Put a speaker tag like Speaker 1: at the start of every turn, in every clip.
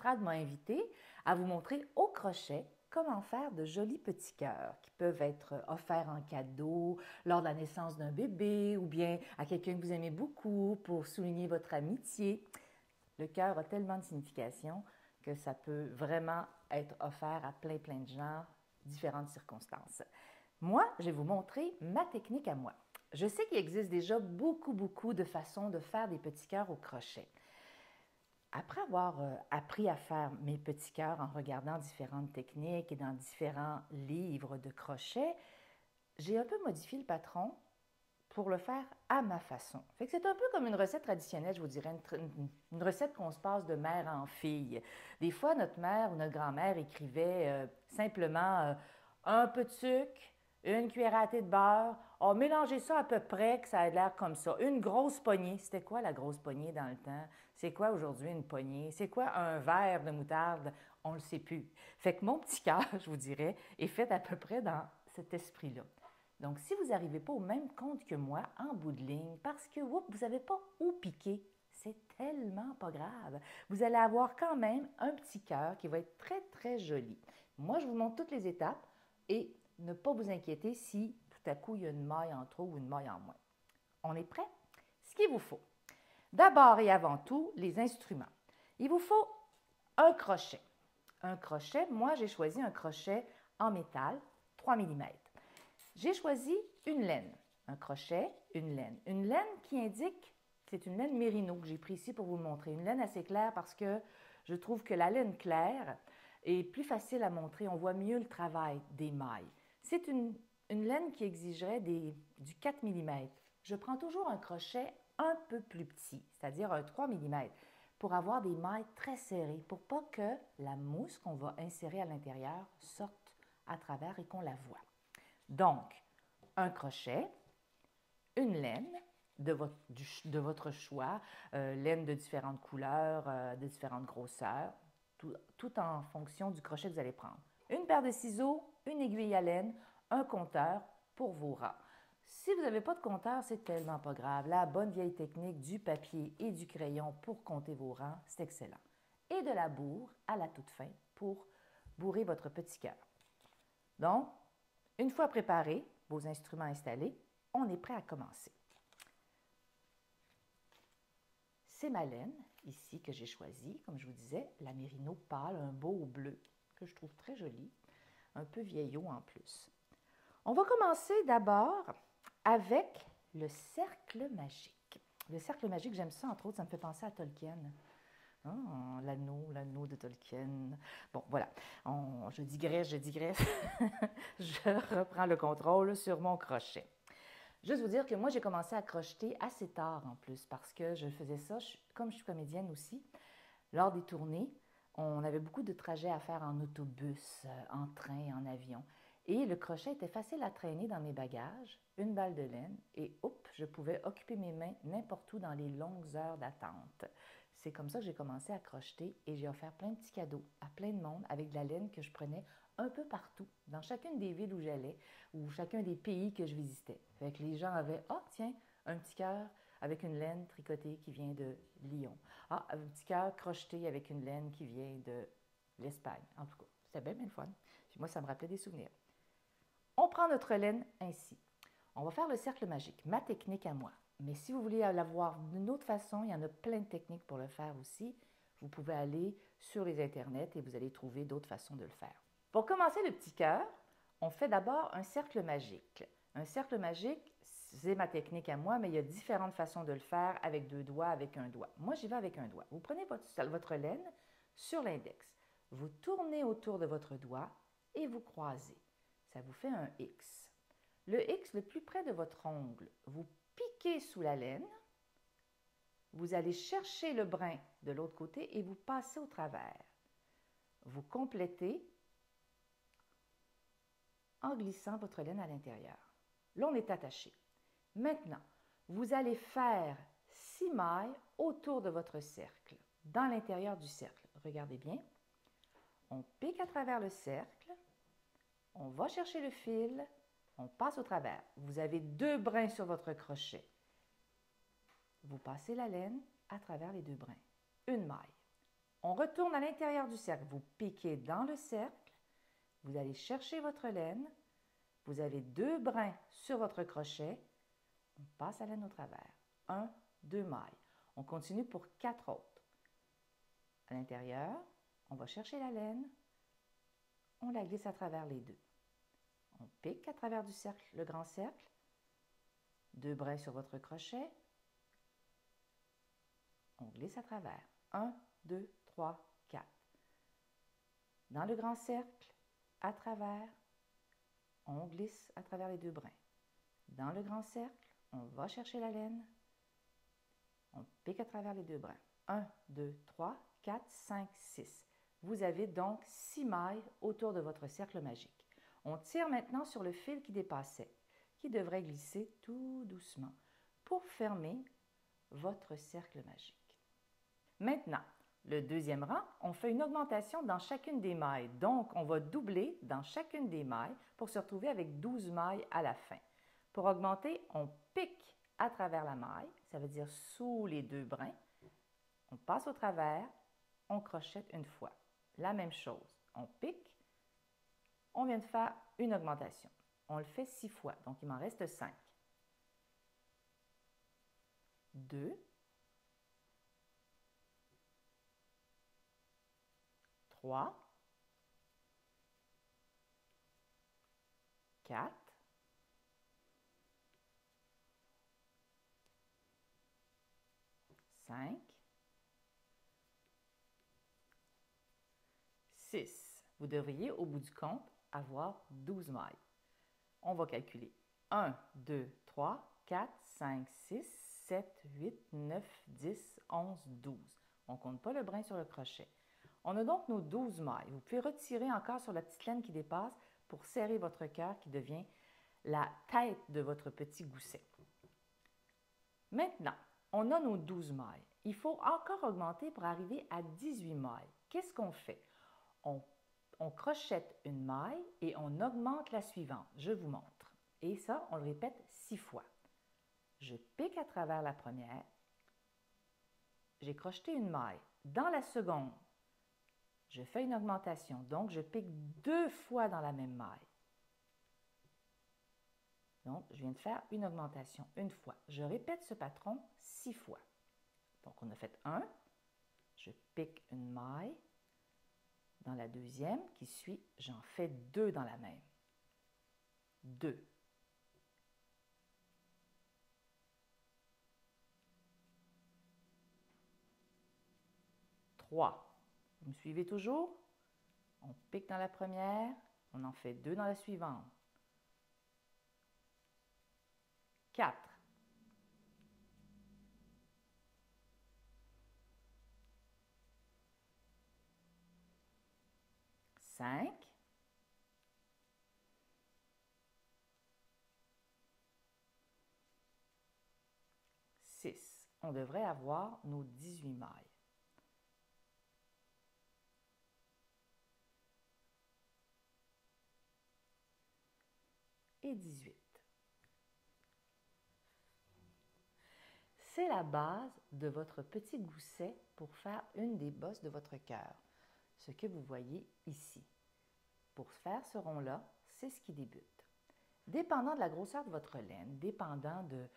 Speaker 1: Strad m'a invité à vous montrer au crochet comment faire de jolis petits cœurs qui peuvent être offerts en cadeau lors de la naissance d'un bébé ou bien à quelqu'un que vous aimez beaucoup pour souligner votre amitié. Le cœur a tellement de signification que ça peut vraiment être offert à plein de gens, différentes circonstances. Moi, je vais vous montrer ma technique à moi. Je sais qu'il existe déjà beaucoup de façons de faire des petits cœurs au crochet. Après avoir appris à faire mes petits cœurs en regardant différentes techniques et dans différents livres de crochet, j'ai un peu modifié le patron pour le faire à ma façon. Fait que c'est un peu comme une recette traditionnelle, je vous dirais, une recette qu'on se passe de mère en fille. Des fois, notre mère ou notre grand-mère écrivait simplement un peu de sucre, une cuillère à thé de beurre, on mélangeait ça à peu près que ça ait l'air comme ça. Une grosse poignée. C'était quoi la grosse poignée dans le temps? C'est quoi aujourd'hui une poignée? C'est quoi un verre de moutarde? On ne le sait plus. Fait que mon petit cœur, je vous dirais, est fait à peu près dans cet esprit-là. Donc, si vous n'arrivez pas au même compte que moi en bout de ligne, parce que vous n'avez pas où piquer, c'est tellement pas grave. Vous allez avoir quand même un petit cœur qui va être très joli. Moi, je vous montre toutes les étapes et ne pas vous inquiéter si tout à coup il y a une maille en trop ou une maille en moins. On est prêt? Ce qu'il vous faut, d'abord et avant tout, les instruments. Il vous faut un crochet. Un crochet, moi j'ai choisi un crochet en métal, 3 mm. J'ai choisi une laine, un crochet, une laine. Une laine qui indique, c'est une laine mérino que j'ai pris ici pour vous le montrer. Une laine assez claire parce que je trouve que la laine claire est plus facile à montrer. On voit mieux le travail des mailles. C'est une laine qui exigerait du 4 mm. Je prends toujours un crochet un peu plus petit, c'est-à-dire un 3 mm, pour avoir des mailles très serrées, pour pas que la mousse qu'on va insérer à l'intérieur sorte à travers et qu'on la voie. Donc, un crochet, une laine de votre choix, laine de différentes couleurs, de différentes grosseurs, tout en fonction du crochet que vous allez prendre. Une paire de ciseaux, une aiguille à laine, un compteur pour vos rangs. Si vous n'avez pas de compteur, c'est tellement pas grave. La bonne vieille technique du papier et du crayon pour compter vos rangs, c'est excellent. Et de la bourre à la toute fin pour bourrer votre petit cœur. Donc, une fois préparés, vos instruments installés, on est prêt à commencer. C'est ma laine, ici, que j'ai choisie, comme je vous disais, la Mérino pâle, un beau bleu, que je trouve très joli, un peu vieillot en plus. On va commencer d'abord avec le cercle magique. Le cercle magique, j'aime ça, entre autres, ça me fait penser à Tolkien. Oh, l'anneau de Tolkien. Bon, voilà. Je digresse. Je reprends le contrôle sur mon crochet. Juste vous dire que moi, j'ai commencé à crocheter assez tard en plus parce que je faisais ça, comme je suis comédienne aussi, lors des tournées, on avait beaucoup de trajets à faire en autobus, en train, en avion. Et le crochet était facile à traîner dans mes bagages, une balle de laine, et hop, je pouvais occuper mes mains n'importe où dans les longues heures d'attente. C'est comme ça que j'ai commencé à crocheter et j'ai offert plein de petits cadeaux à plein de monde avec de la laine que je prenais un peu partout, dans chacune des villes où j'allais ou chacun des pays que je visitais. Fait que les gens avaient, ah tiens, un petit cœur avec une laine tricotée qui vient de Lyon. Ah, un petit cœur crocheté avec une laine qui vient de l'Espagne. En tout cas, c'était bien le fun. Puis moi, ça me rappelait des souvenirs. On prend notre laine ainsi. On va faire le cercle magique, ma technique à moi. Mais si vous voulez l'avoir d'une autre façon, il y en a plein de techniques pour le faire aussi. Vous pouvez aller sur les internets et vous allez trouver d'autres façons de le faire. Pour commencer le petit cœur, on fait d'abord un cercle magique. Un cercle magique, c'est ma technique à moi, mais il y a différentes façons de le faire avec 2 doigts, avec un doigt. Moi, j'y vais avec un doigt. Vous prenez votre laine sur l'index. Vous tournez autour de votre doigt et vous croisez. Ça vous fait un X. Le X le plus près de votre ongle, vous piquez sous la laine, vous allez chercher le brin de l'autre côté et vous passez au travers. Vous complétez en glissant votre laine à l'intérieur. Là, on est attaché. Maintenant, vous allez faire 6 mailles autour de votre cercle, dans l'intérieur du cercle. Regardez bien. On pique à travers le cercle, on va chercher le fil, on passe au travers. Vous avez 2 brins sur votre crochet. Vous passez la laine à travers les 2 brins. Une maille. On retourne à l'intérieur du cercle. Vous piquez dans le cercle. Vous allez chercher votre laine. Vous avez 2 brins sur votre crochet. On passe la laine au travers. 1, 2 mailles. On continue pour 4 autres. À l'intérieur, on va chercher la laine. On la glisse à travers les 2. On pique à travers du cercle, le grand cercle. 2 brins sur votre crochet. On glisse à travers. 1, 2, 3, 4. Dans le grand cercle, à travers, on glisse à travers les 2 brins. Dans le grand cercle, on va chercher la laine. On pique à travers les 2 brins. 1, 2, 3, 4, 5, 6. Vous avez donc 6 mailles autour de votre cercle magique. On tire maintenant sur le fil qui dépassait, qui devrait glisser tout doucement pour fermer votre cercle magique. Maintenant, le deuxième rang, on fait une augmentation dans chacune des mailles. Donc, on va doubler dans chacune des mailles pour se retrouver avec 12 mailles à la fin. Pour augmenter, on pique à travers la maille, ça veut dire sous les 2 brins. On passe au travers, on crochette une fois. La même chose, on pique, on vient de faire une augmentation. On le fait 6 fois, donc il m'en reste 5. 2, 3, 4, 5, 6. Vous devriez, au bout du compte, avoir 12 mailles. On va calculer. 1, 2, 3, 4, 5, 6, 7, 8, 9, 10, 11, 12. On ne compte pas le brin sur le crochet. On a donc nos 12 mailles. Vous pouvez retirer encore sur la petite laine qui dépasse pour serrer votre cœur qui devient la tête de votre petit gousset. Maintenant, on a nos 12 mailles. Il faut encore augmenter pour arriver à 18 mailles. Qu'est-ce qu'on fait? On crochette une maille et on augmente la suivante. Je vous montre. Et ça, on le répète 6 fois. Je pique à travers la première. J'ai crocheté une maille. Dans la seconde, je fais une augmentation. Donc, je pique 2 fois dans la même maille. Donc, je viens de faire une augmentation une fois. Je répète ce patron 6 fois. Donc, on a fait 1. Je pique une maille. Dans la deuxième qui suit, j'en fais 2 dans la même. 2. 3. Vous me suivez toujours? On pique dans la première, on en fait 2 dans la suivante. 4. 5. 6. On devrait avoir nos 18 mailles. Et 18. C'est la base de votre petit gousset pour faire une des bosses de votre cœur, ce que vous voyez ici. Pour faire ce rond-là, c'est ce qui débute. Dépendant de la grosseur de votre laine, dépendant de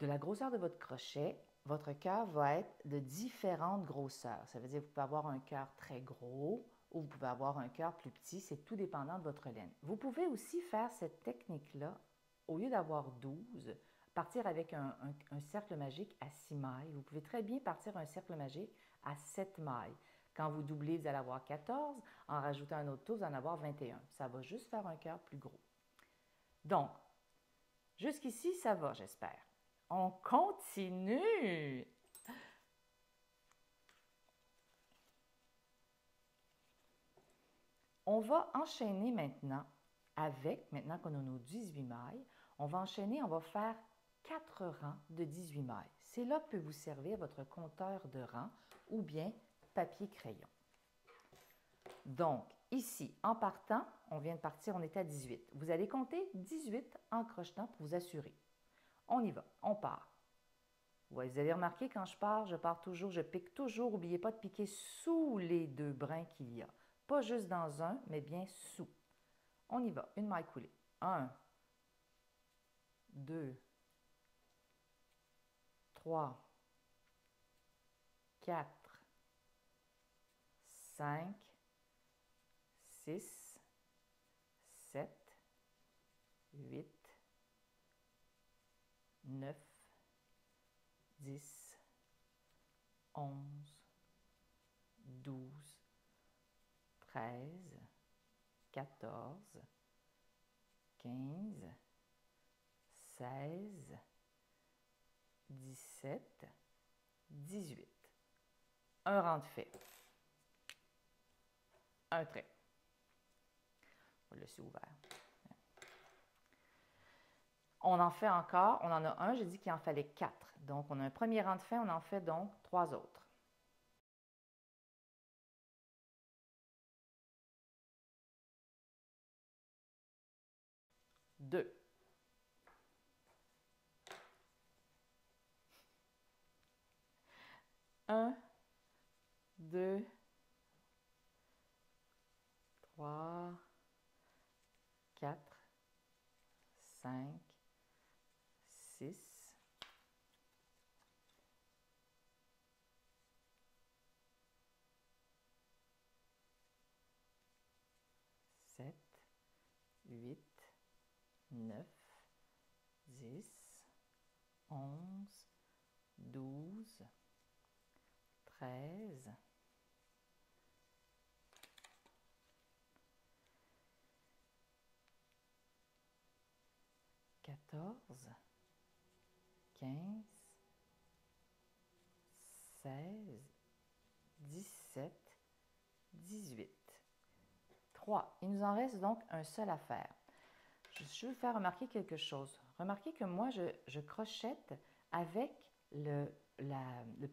Speaker 1: la grosseur de votre crochet, votre cœur va être de différentes grosseurs. Ça veut dire que vous pouvez avoir un cœur très gros ou vous pouvez avoir un cœur plus petit, c'est tout dépendant de votre laine. Vous pouvez aussi faire cette technique-là, au lieu d'avoir 12, partir avec un cercle magique à 6 mailles. Vous pouvez très bien partir un cercle magique à 7 mailles. Quand vous doublez, vous allez avoir 14. En rajoutant un autre tour, vous allez en avoir 21. Ça va juste faire un cœur plus gros. Donc, jusqu'ici, ça va, j'espère. On continue! On va enchaîner maintenant maintenant qu'on a nos 18 mailles, on va enchaîner, on va faire 4 rangs de 18 mailles. C'est là que peut vous servir votre compteur de rangs ou bien papier-crayon. Donc, ici, en partant, on vient de partir, on est à 18. Vous allez compter 18 en crochetant pour vous assurer. On y va, on part. Vous allez remarquer quand je pars toujours, je pique toujours. N'oubliez pas de piquer sous les deux brins qu'il y a. Pas juste dans un, mais bien sous. On y va. Une maille coulée. 1, 2, 3, 4, 5, 6, 7, 8, 9, 10, 11, 12, 13, 14, 15, 16, 17, 18. Un rang de fait. Un trait. On va le laisser ouvert. On en fait encore, on en a un, j'ai dit qu'il en fallait 4. Donc, on a un premier rang de fait, on en fait donc 3 autres. Deux. Un, deux, trois, quatre, cinq, six, 7, 8, 9, 10, 11, 12, 13, 14, 15, 16, 17, 18. 3. Il nous en reste donc un seul à faire. Je veux faire remarquer quelque chose. Remarquez que moi, je crochette avec le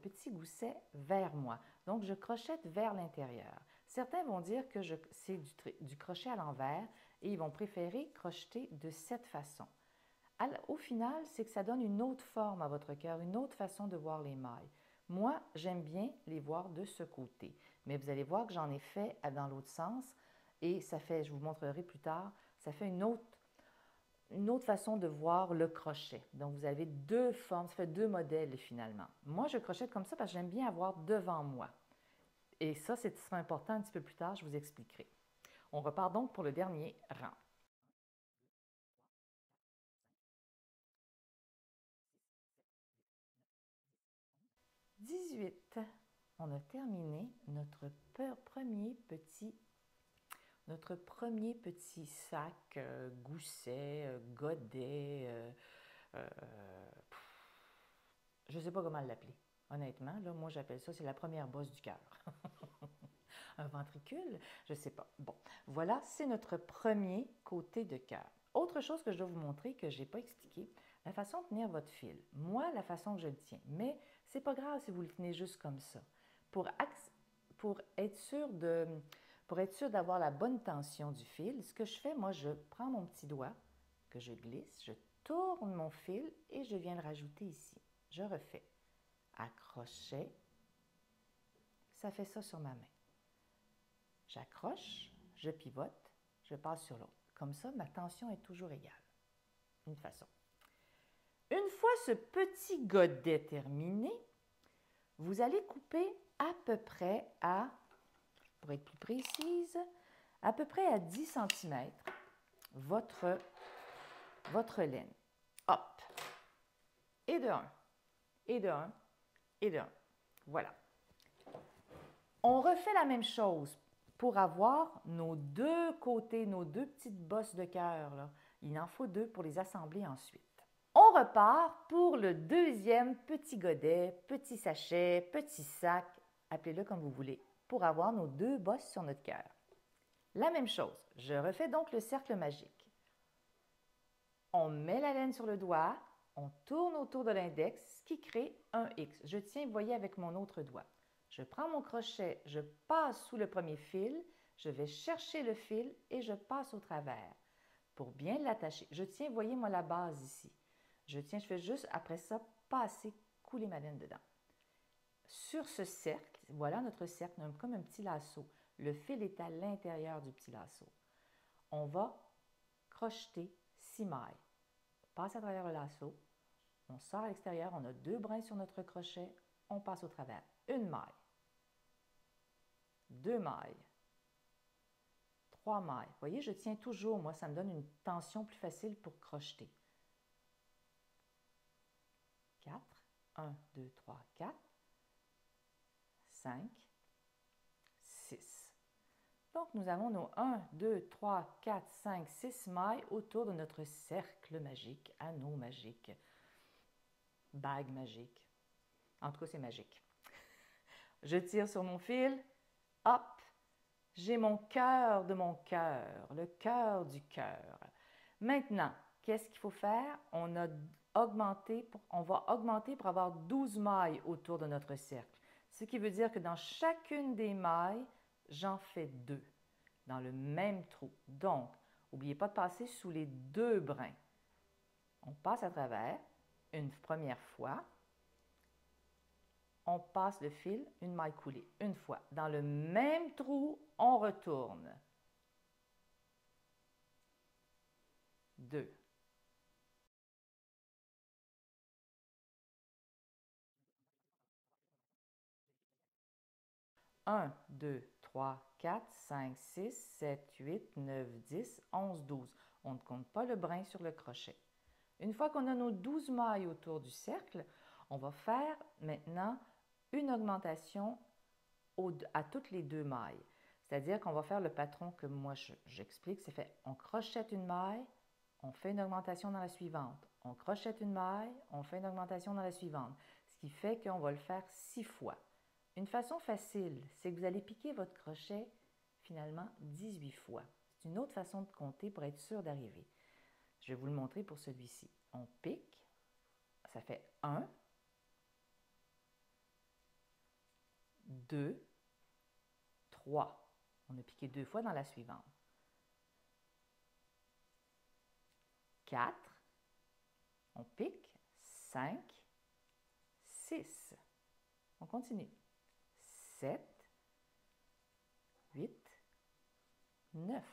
Speaker 1: petit gousset vers moi. Donc, je crochette vers l'intérieur. Certains vont dire que c'est du crochet à l'envers et ils vont préférer crocheter de cette façon. Au final, c'est que ça donne une autre forme à votre cœur, une autre façon de voir les mailles. Moi, j'aime bien les voir de ce côté, mais vous allez voir que j'en ai fait dans l'autre sens et ça fait, je vous montrerai plus tard, ça fait une autre façon de voir le crochet. Donc, vous avez deux formes, ça fait deux modèles finalement. Moi, je crochette comme ça parce que j'aime bien avoir devant moi. Et ça, ce sera important un petit peu plus tard, je vous expliquerai. On repart donc pour le dernier rang. 18. On a terminé notre premier petit sac, gousset, godet, euh, je ne sais pas comment l'appeler. Honnêtement, là, moi j'appelle ça, c'est la première bosse du cœur. Un ventricule, je ne sais pas. Bon, voilà, c'est notre premier côté de cœur. Autre chose que je dois vous montrer que je n'ai pas expliqué, la façon de tenir votre fil. Moi, la façon que je le tiens, mais c'est pas grave si vous le tenez juste comme ça. Pour être sûr d'avoir la bonne tension du fil, ce que je fais, moi, je prends mon petit doigt que je glisse, je tourne mon fil et je viens le rajouter ici. Je refais. Accrochet, ça fait ça sur ma main. J'accroche, je pivote, je passe sur l'autre. Comme ça, ma tension est toujours égale. Une façon. Une fois ce petit godet terminé, vous allez couper à peu près pour être plus précise, à peu près à 10 cm votre laine. Hop! Et de 1, et de 1, et de 1. Voilà. On refait la même chose pour avoir nos deux côtés, nos deux petites bosses de cœur. Il en faut deux pour les assembler ensuite. On repart pour le deuxième petit godet, petit sachet, petit sac, appelez-le comme vous voulez, pour avoir nos deux bosses sur notre cœur. La même chose, je refais donc le cercle magique. On met la laine sur le doigt, on tourne autour de l'index, ce qui crée un X. Je tiens, vous voyez, avec mon autre doigt. Je prends mon crochet, je passe sous le premier fil, je vais chercher le fil et je passe au travers pour bien l'attacher. Je tiens, voyez-moi la base ici. Je tiens, je fais juste après ça passer couler ma laine dedans. Sur ce cercle, voilà notre cercle, comme un petit lasso. Le fil est à l'intérieur du petit lasso. On va crocheter 6 mailles. On passe à travers le lasso, on sort à l'extérieur, on a 2 brins sur notre crochet, on passe au travers. Une maille, 2 mailles, 3 mailles. Vous voyez, je tiens toujours, moi, ça me donne une tension plus facile pour crocheter. 4, 1, 2, 3, 4, 5, 6. Donc, nous avons nos 1, 2, 3, 4, 5, 6 mailles autour de notre cercle magique, anneau magique, bague magique. En tout cas, c'est magique. Je tire sur mon fil, hop, j'ai mon cœur de mon cœur, le cœur du cœur. Maintenant, qu'est-ce qu'il faut faire? On va augmenter pour avoir 12 mailles autour de notre cercle. Ce qui veut dire que dans chacune des mailles, j'en fais 2 dans le même trou. Donc, n'oubliez pas de passer sous les 2 brins. On passe à travers une première fois. On passe le fil, une maille coulée, une fois. Dans le même trou, on retourne. 2. 1, 2, 3, 4, 5, 6, 7, 8, 9, 10, 11, 12. On ne compte pas le brin sur le crochet. Une fois qu'on a nos 12 mailles autour du cercle, on va faire maintenant une augmentation à toutes les 2 mailles. C'est-à-dire qu'on va faire le patron que moi j'explique, c'est fait, on crochette une maille, on fait une augmentation dans la suivante. On crochette une maille, on fait une augmentation dans la suivante. Ce qui fait qu'on va le faire 6 fois. Une façon facile, c'est que vous allez piquer votre crochet finalement 18 fois. C'est une autre façon de compter pour être sûr d'arriver. Je vais vous le montrer pour celui-ci. On pique, ça fait 1, 2, 3. On a piqué 2 fois dans la suivante. 4, on pique, 5, 6. On continue. 7, 8, 9,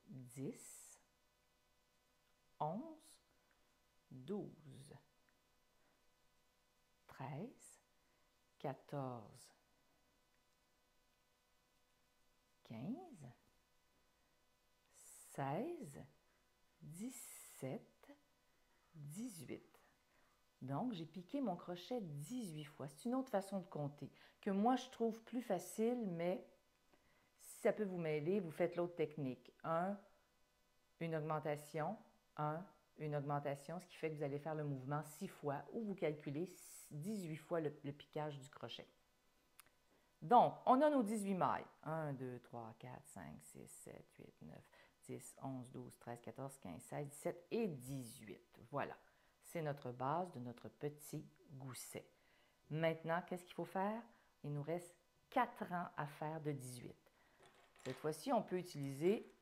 Speaker 1: 10, 11, 12, 13, 14, 15, 16, 17, 18. Donc, j'ai piqué mon crochet 18 fois. C'est une autre façon de compter que moi, je trouve plus facile, mais si ça peut vous mêler, vous faites l'autre technique. 1, une augmentation, 1, une augmentation, ce qui fait que vous allez faire le mouvement 6 fois ou vous calculez 18 fois le piquage du crochet. Donc, on a nos 18 mailles. 1, 2, 3, 4, 5, 6, 7, 8, 9, 10, 11, 12, 13, 14, 15, 16, 17 et 18. Voilà, c'est notre base de notre petit gousset. Maintenant, qu'est-ce qu'il faut faire? Il nous reste 4 rangs à faire de 18. Cette fois-ci, on peut utiliser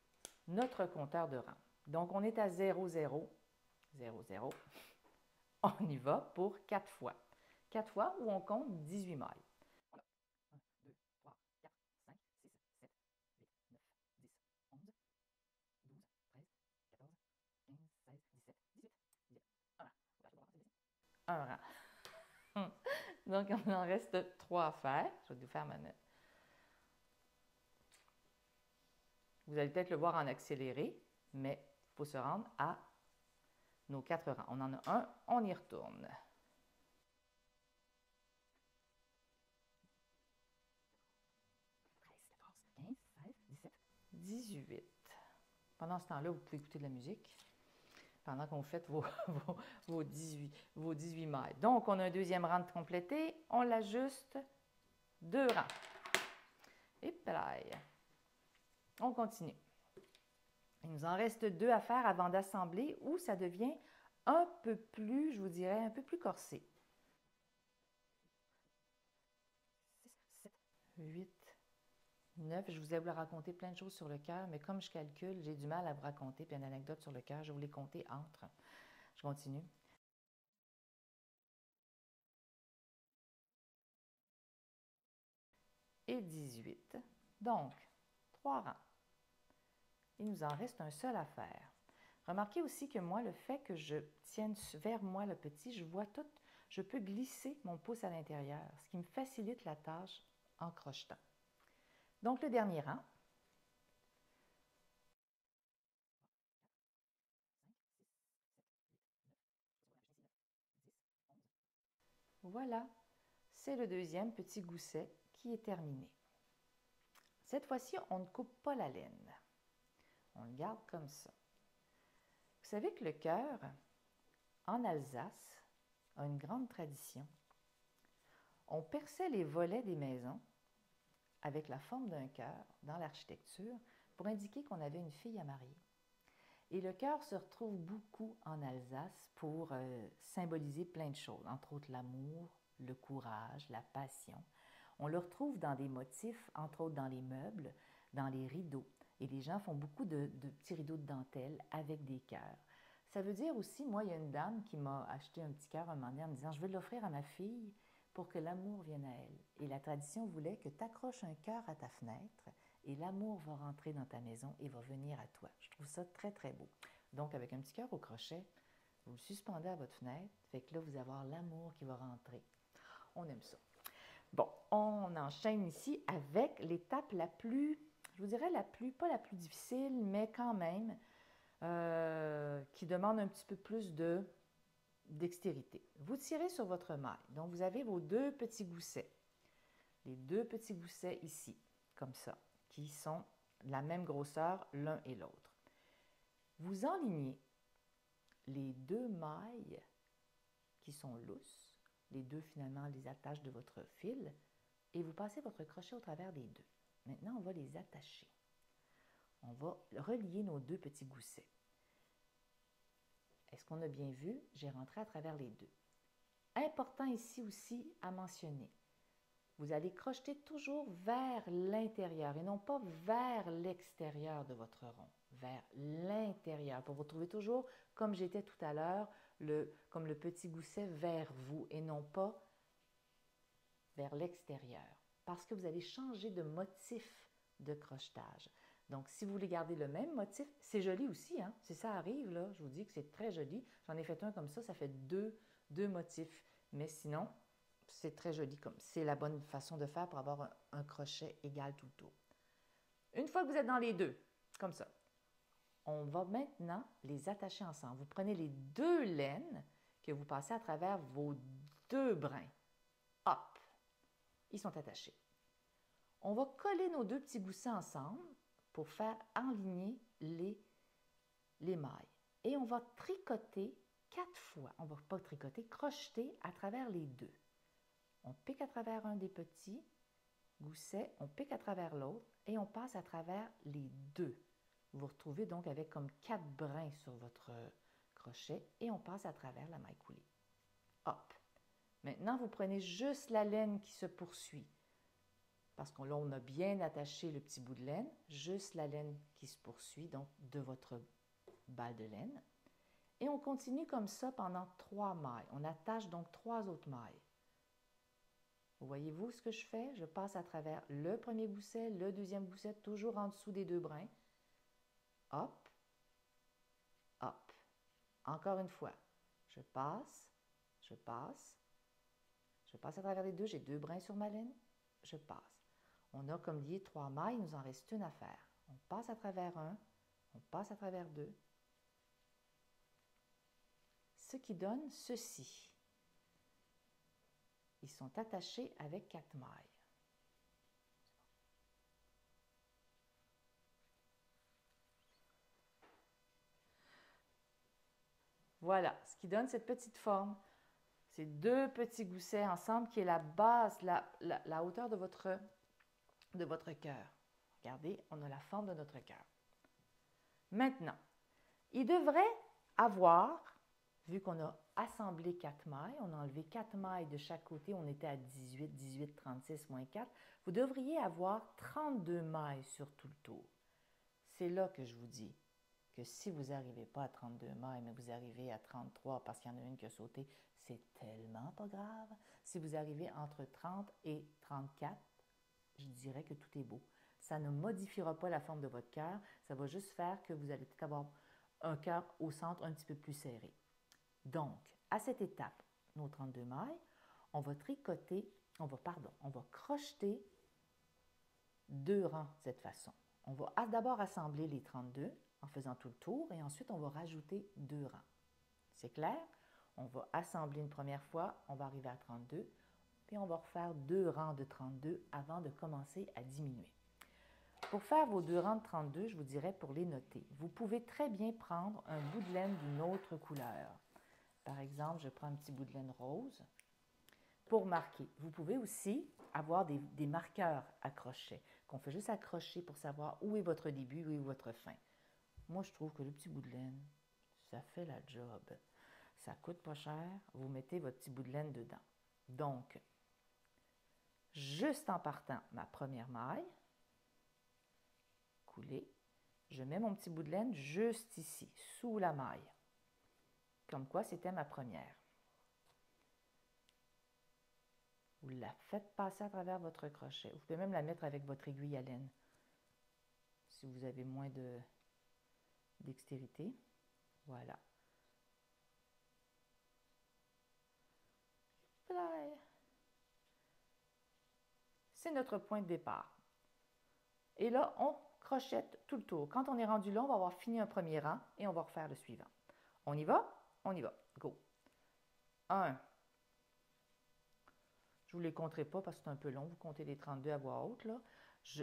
Speaker 1: notre compteur de rangs. Donc, on est à 0, 0, 0, 0. On y va pour 4 fois. 4 fois où on compte 18 mailles. 1, 2, 3, 4, 5, 6, 7, 8, 9, 10, 11, 12, 13, 14, 15, 16, 17, 18, 19. Un rang. Donc, on en reste 3 à faire. Je vais vous faire ma note. Vous allez peut-être le voir en accéléré, mais il faut se rendre à nos 4 rangs. On en a un, on y retourne. 18. Pendant ce temps-là, vous pouvez écouter de la musique pendant qu'on fait vos 18 mailles. Donc, on a un deuxième rang de complété. On l'ajuste 2 rangs. Et pareil. On continue. Il nous en reste 2 à faire avant d'assembler où ça devient un peu plus, je vous dirais, un peu plus corsé. 6, 7, 8, 9. Je vous ai voulu raconter plein de choses sur le cœur, mais comme je calcule, j'ai du mal à vous raconter puis une anecdote sur le cœur. Je vais vous les compter entre. Je continue. et 18. Donc, 3 rangs. Il nous en reste un seul à faire. Remarquez aussi que moi, le fait que je tienne vers moi le petit, je vois tout, je peux glisser mon pouce à l'intérieur, ce qui me facilite la tâche en crochetant. Donc, le dernier rang. Voilà, c'est le deuxième petit gousset qui est terminé. Cette fois-ci, on ne coupe pas la laine. On le garde comme ça. Vous savez que le cœur, en Alsace, a une grande tradition. On perçait les volets des maisons avec la forme d'un cœur dans l'architecture pour indiquer qu'on avait une fille à marier. Et le cœur se retrouve beaucoup en Alsace pour symboliser plein de choses, entre autres l'amour, le courage, la passion. On le retrouve dans des motifs, entre autres dans les meubles, dans les rideaux. Et les gens font beaucoup de petits rideaux de dentelle avec des cœurs. Ça veut dire aussi, moi, il y a une dame qui m'a acheté un petit cœur un moment donné en me disant « Je vais l'offrir à ma fille pour que l'amour vienne à elle. » Et la tradition voulait que tu accroches un cœur à ta fenêtre et l'amour va rentrer dans ta maison et va venir à toi. Je trouve ça très, très beau. Donc, avec un petit cœur au crochet, vous le suspendez à votre fenêtre, fait que là, vous allez avoir l'amour qui va rentrer. On aime ça. Bon, on enchaîne ici avec l'étape la plus, je vous dirais pas la plus difficile, mais quand même, qui demande un petit peu plus de dextérité. Vous tirez sur votre maille. Donc, vous avez vos deux petits goussets. Les deux petits goussets ici, comme ça, qui sont de la même grosseur l'un et l'autre. Vous enlignez les deux mailles qui sont lousses, les deux finalement les attaches de votre fil, et vous passez votre crochet au travers des deux. Maintenant, on va les attacher. On va relier nos deux petits goussets. Est-ce qu'on a bien vu? J'ai rentré à travers les deux. Important ici aussi à mentionner, vous allez crocheter toujours vers l'intérieur et non pas vers l'extérieur de votre rond, vers l'intérieur pour vous trouver toujours, comme j'étais tout à l'heure, comme le petit gousset vers vous et non pas vers l'extérieur, parce que vous allez changer de motif de crochetage. Donc, si vous voulez garder le même motif, c'est joli aussi, hein? Si ça arrive, là, je vous dis que c'est très joli. J'en ai fait un comme ça fait deux motifs. Mais sinon, c'est très joli comme c'est la bonne façon de faire pour avoir un crochet égal tout le tour. Une fois que vous êtes dans les deux, comme ça, on va maintenant les attacher ensemble. Vous prenez les deux laines que vous passez à travers vos deux brins. Hop! Ils sont attachés. On va coller nos deux petits goussets ensemble pour faire enligner les mailles. Et on va tricoter 4 fois. On ne va pas tricoter, crocheter à travers les deux. On pique à travers un des petits goussets, on pique à travers l'autre et on passe à travers les deux. Vous vous retrouvez donc avec comme 4 brins sur votre crochet et on passe à travers la maille coulée. Hop! Maintenant, vous prenez juste la laine qui se poursuit. Parce que là, on a bien attaché le petit bout de laine, juste la laine qui se poursuit, donc de votre balle de laine. Et on continue comme ça pendant 3 mailles. On attache donc 3 autres mailles. Voyez-vous ce que je fais? Je passe à travers le premier gousset, le deuxième gousset, toujours en dessous des deux brins. Hop, hop. Encore une fois, je passe, je passe, je passe à travers les deux, j'ai 2 brins sur ma laine, je passe. On a comme lié 3 mailles, il nous en reste une à faire. On passe à travers un, on passe à travers deux. Ce qui donne ceci. Ils sont attachés avec 4 mailles. Voilà, ce qui donne cette petite forme. Ces deux petits goussets ensemble qui est la base, la hauteur de votre cœur. Regardez, on a la forme de notre cœur. Maintenant, il devrait avoir, vu qu'on a assemblé 4 mailles, on a enlevé 4 mailles de chaque côté, on était à 18, 18, 36, moins 4, vous devriez avoir 32 mailles sur tout le tour. C'est là que je vous dis que si vous n'arrivez pas à 32 mailles, mais vous arrivez à 33 parce qu'il y en a une qui a sauté, c'est tellement pas grave. Si vous arrivez entre 30 et 34, je dirais que tout est beau. Ça ne modifiera pas la forme de votre cœur, ça va juste faire que vous allez peut-être avoir un cœur au centre un petit peu plus serré. Donc, à cette étape, nos 32 mailles, on va tricoter, on va crocheter 2 rangs de cette façon. On va d'abord assembler les 32 en faisant tout le tour et ensuite on va rajouter 2 rangs. C'est clair? On va assembler une première fois, on va arriver à 32, puis on va refaire 2 rangs de 32 avant de commencer à diminuer. Pour faire vos 2 rangs de 32, je vous dirais pour les noter, vous pouvez très bien prendre un bout de laine d'une autre couleur. Par exemple, je prends un petit bout de laine rose pour marquer. Vous pouvez aussi avoir des marqueurs à crochet, qu'on fait juste accrocher pour savoir où est votre début, où est votre fin. Moi, je trouve que le petit bout de laine, ça fait la job. Ça coûte pas cher, vous mettez votre petit bout de laine dedans. Donc, juste en partant ma première maille, coulée, je mets mon petit bout de laine juste ici, sous la maille. Comme quoi, c'était ma première. Vous la faites passer à travers votre crochet. Vous pouvez même la mettre avec votre aiguille à laine, si vous avez moins dextérité. Voilà. C'est notre point de départ. Et là, on crochette tout le tour. Quand on est rendu là, on va avoir fini un premier rang et on va refaire le suivant. On y va? On y va. Go. 1. Je ne vous les compterai pas parce que c'est un peu long. Vous comptez les 32 à voix haute, là.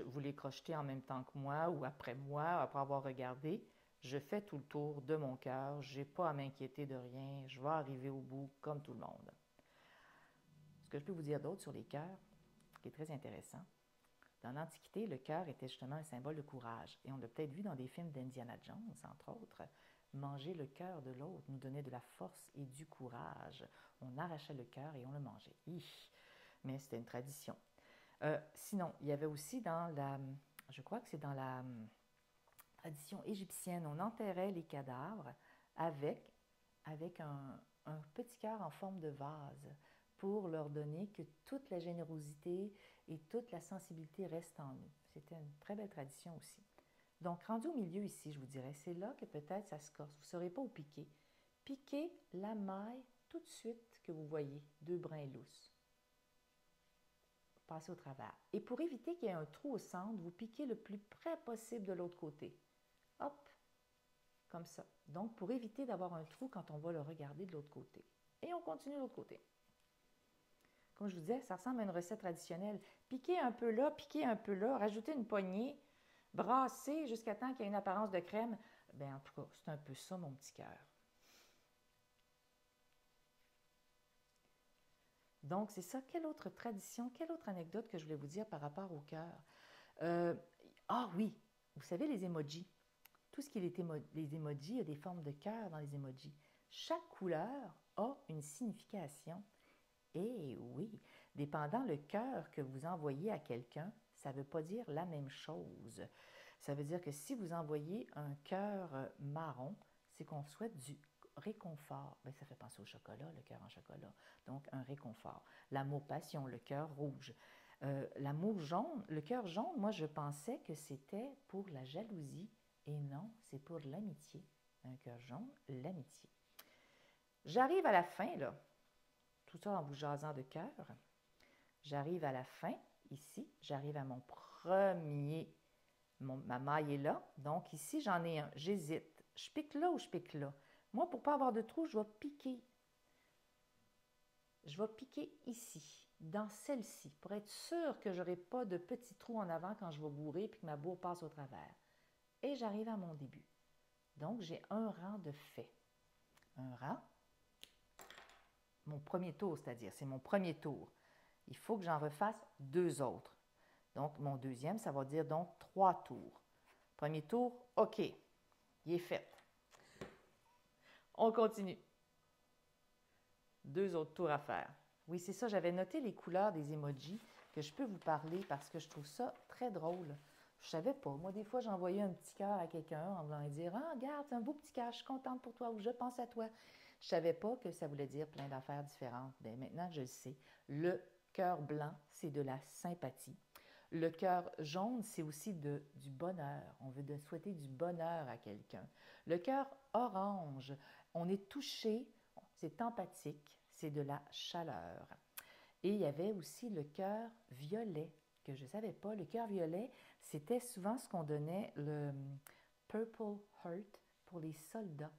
Speaker 1: Vous les crochetez en même temps que moi ou après moi, après avoir regardé. Je fais tout le tour de mon cœur. Je n'ai pas à m'inquiéter de rien. Je vais arriver au bout comme tout le monde. Ce que je peux vous dire d'autre sur les cœurs, qui est très intéressant, dans l'Antiquité, le cœur était justement un symbole de courage. Et on l'a peut-être vu dans des films d'Indiana Jones, entre autres. Manger le cœur de l'autre nous donnait de la force et du courage. On arrachait le cœur et on le mangeait. Mais c'était une tradition. Sinon, il y avait aussi je crois que c'est dans la tradition égyptienne, on enterrait les cadavres avec un petit cœur en forme de vase pour leur donner que toute la générosité et toute la sensibilité restent en eux. C'était une très belle tradition aussi. Donc, rendu au milieu ici, je vous dirais, c'est là que peut-être ça se corse. Vous ne saurez pas où piquer. Piquez la maille tout de suite que vous voyez, 2 brins lousses. Passez au travers. Et pour éviter qu'il y ait un trou au centre, vous piquez le plus près possible de l'autre côté. Hop, comme ça. Donc, pour éviter d'avoir un trou quand on va le regarder de l'autre côté. Et on continue de l'autre côté. Comme je vous disais, ça ressemble à une recette traditionnelle. Piquez un peu là, rajoutez une poignée, brassez jusqu'à temps qu'il y ait une apparence de crème. Bien, en tout cas, c'est un peu ça, mon petit cœur. Donc, c'est ça. Quelle autre tradition, quelle autre anecdote que je voulais vous dire par rapport au cœur? Oui, vous savez, les emojis. Tout ce qui est les emojis, il y a des formes de cœur dans les emojis. Chaque couleur a une signification. Et oui, dépendant le cœur que vous envoyez à quelqu'un, ça ne veut pas dire la même chose. Ça veut dire que si vous envoyez un cœur marron, c'est qu'on souhaite du réconfort. Bien, ça fait penser au chocolat, le cœur en chocolat. Donc, un réconfort. L'amour passion, le cœur rouge. L'amour jaune, le cœur jaune, moi, je pensais que c'était pour la jalousie. Et non, c'est pour l'amitié. Un cœur jaune, l'amitié. J'arrive à la fin, là. Tout ça en vous jasant de cœur. J'arrive à la fin, ici. J'arrive à mon premier. Ma maille est là. Donc, ici, j'en ai un. J'hésite. Je pique là ou je pique là? Moi, pour ne pas avoir de trou, je vais piquer. Je vais piquer ici, dans celle-ci, pour être sûr que je n'aurai pas de petits trous en avant quand je vais bourrer et que ma bourre passe au travers. Et j'arrive à mon début. Donc, j'ai un rang de fait. Un rang. Mon premier tour, c'est-à-dire, c'est mon premier tour. Il faut que j'en refasse 2 autres. Donc, mon deuxième, ça va dire donc 3 tours. Premier tour, OK, il est fait. On continue. 2 autres tours à faire. Oui, c'est ça, j'avais noté les couleurs des emojis que je peux vous parler parce que je trouve ça très drôle. Je savais pas. Moi, des fois, j'envoyais un petit cœur à quelqu'un en voulant lui dire « Ah, regarde, c'est un beau petit cœur, je suis contente pour toi » ou « Je pense à toi ». Je savais pas que ça voulait dire plein d'affaires différentes. Bien, maintenant, je le sais. Le cœur blanc, c'est de la sympathie. Le cœur jaune, c'est aussi du bonheur. On veut souhaiter du bonheur à quelqu'un. Le cœur orange, on est touché, c'est empathique, c'est de la chaleur. Et il y avait aussi le cœur violet, que je ne savais pas. Le cœur violet, c'était souvent ce qu'on donnait le Purple Heart pour les soldats.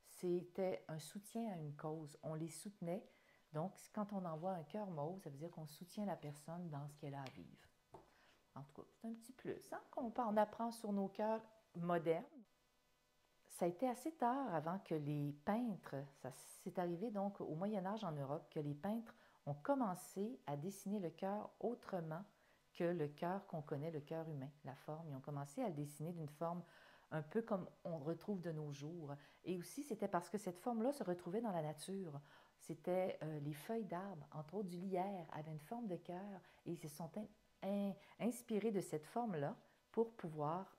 Speaker 1: C'était un soutien à une cause. On les soutenait. Donc, quand on envoie un cœur mauve, ça veut dire qu'on soutient la personne dans ce qu'elle a à vivre. En tout cas, c'est un petit plus, hein, qu'on apprend sur nos cœurs modernes. Ça a été assez tard avant que les peintres, ça s'est arrivé donc au Moyen Âge en Europe, que les peintres ont commencé à dessiner le cœur autrement que le cœur qu'on connaît, le cœur humain, la forme. Ils ont commencé à le dessiner d'une forme un peu comme on retrouve de nos jours. Et aussi, c'était parce que cette forme-là se retrouvait dans la nature. C'était les feuilles d'arbres, entre autres du lierre, avaient une forme de cœur et ils se sont inspirés de cette forme-là pour pouvoir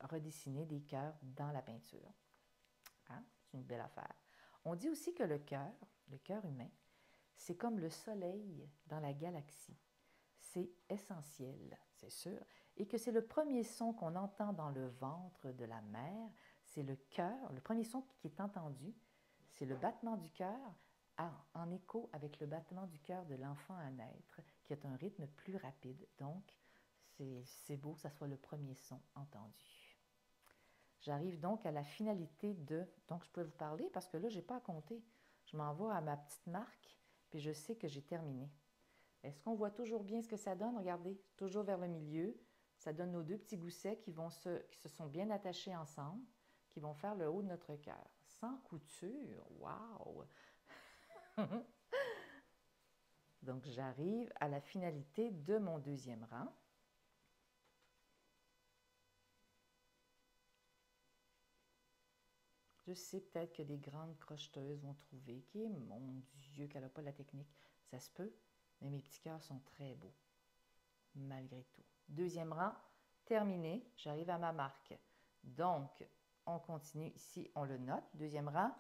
Speaker 1: redessiner des cœurs dans la peinture. Hein? C'est une belle affaire. On dit aussi que le cœur humain, c'est comme le soleil dans la galaxie. C'est essentiel, c'est sûr, et que c'est le premier son qu'on entend dans le ventre de la mère, c'est le cœur, le premier son qui est entendu, c'est le battement du cœur en écho avec le battement du cœur de l'enfant à naître, qui est un rythme plus rapide. Donc, c'est beau que ça soit le premier son entendu. J'arrive donc à la finalité de... Donc, je peux vous parler parce que là, je n'ai pas à compter. Je m'en vais à ma petite marque, puis je sais que j'ai terminé. Est-ce qu'on voit toujours bien ce que ça donne? Regardez, toujours vers le milieu. Ça donne nos deux petits goussets qui se sont bien attachés ensemble, qui vont faire le haut de notre cœur. Sans couture, wow! Donc, j'arrive à la finalité de mon deuxième rang. Je sais peut-être que des grandes crocheteuses vont trouver qui, mon Dieu, qu'elle n'a pas la technique. Ça se peut, mais mes petits cœurs sont très beaux, malgré tout. Deuxième rang, terminé. J'arrive à ma marque. Donc, on continue ici, on le note. Deuxième rang,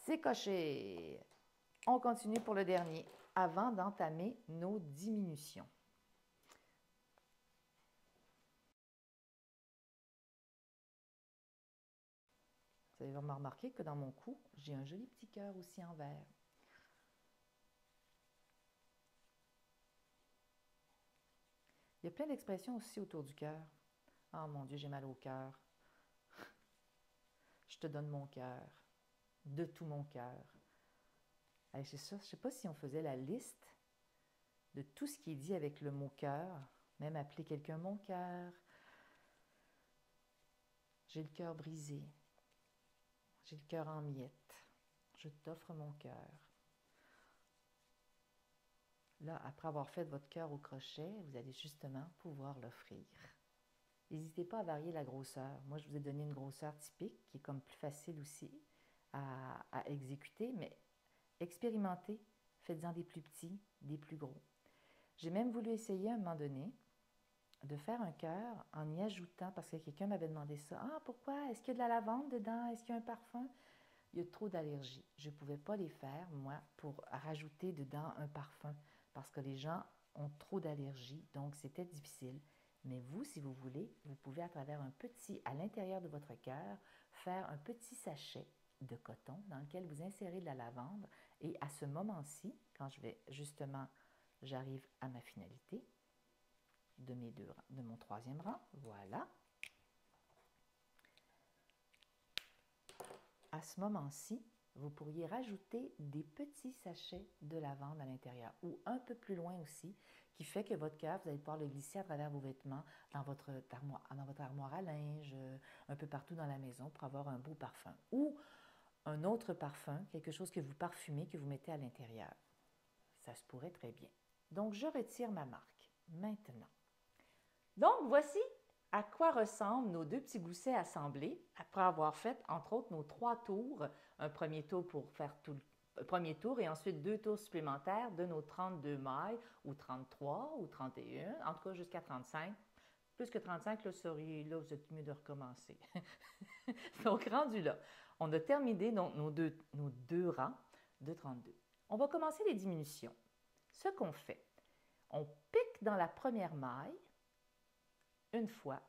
Speaker 1: c'est coché. On continue pour le dernier, avant d'entamer nos diminutions. Vous avez vraiment remarqué que dans mon cou, j'ai un joli petit cœur aussi en vert. Il y a plein d'expressions aussi autour du cœur. Oh mon Dieu, j'ai mal au cœur. Je te donne mon cœur, de tout mon cœur. C'est ça, je ne sais pas si on faisait la liste de tout ce qui est dit avec le mot cœur, même appeler quelqu'un mon cœur. J'ai le cœur brisé. J'ai le cœur en miettes. Je t'offre mon cœur. Là, après avoir fait votre cœur au crochet, vous allez justement pouvoir l'offrir. N'hésitez pas à varier la grosseur. Moi, je vous ai donné une grosseur typique qui est comme plus facile aussi à exécuter, mais expérimentez, faites-en des plus petits, des plus gros. J'ai même voulu essayer à un moment donné de faire un cœur en y ajoutant, parce que quelqu'un m'avait demandé ça, « Ah, pourquoi? Est-ce qu'il y a de la lavande dedans? Est-ce qu'il y a un parfum? » Il y a trop d'allergies. Je ne pouvais pas les faire, moi, pour rajouter dedans un parfum, parce que les gens ont trop d'allergies, donc c'était difficile. Mais vous, si vous voulez, vous pouvez à travers à l'intérieur de votre cœur, faire un petit sachet de coton dans lequel vous insérez de la lavande. Et à ce moment-ci, quand j'arrive à ma finalité de mon troisième rang, voilà. À ce moment-ci, vous pourriez rajouter des petits sachets de lavande à l'intérieur ou un peu plus loin aussi, qui fait que votre cœur, vous allez pouvoir le glisser à travers vos vêtements dans votre armoire à linge, un peu partout dans la maison pour avoir un beau parfum. Ou un autre parfum, quelque chose que vous parfumez, que vous mettez à l'intérieur. Ça se pourrait très bien. Donc, je retire ma marque maintenant. Donc, voici à quoi ressemblent nos deux petits goussets assemblés après avoir fait, entre autres, nos 3 tours. Un premier tour pour faire tout le premier tour et ensuite 2 tours supplémentaires de nos 32 mailles ou 33 ou 31, en tout cas jusqu'à 35. Plus que 35, là, sorry, là, vous êtes mieux de recommencer. Donc, rendu là, on a terminé donc, nos deux rangs de 32. On va commencer les diminutions. Ce qu'on fait, On pique dans la première maille une fois.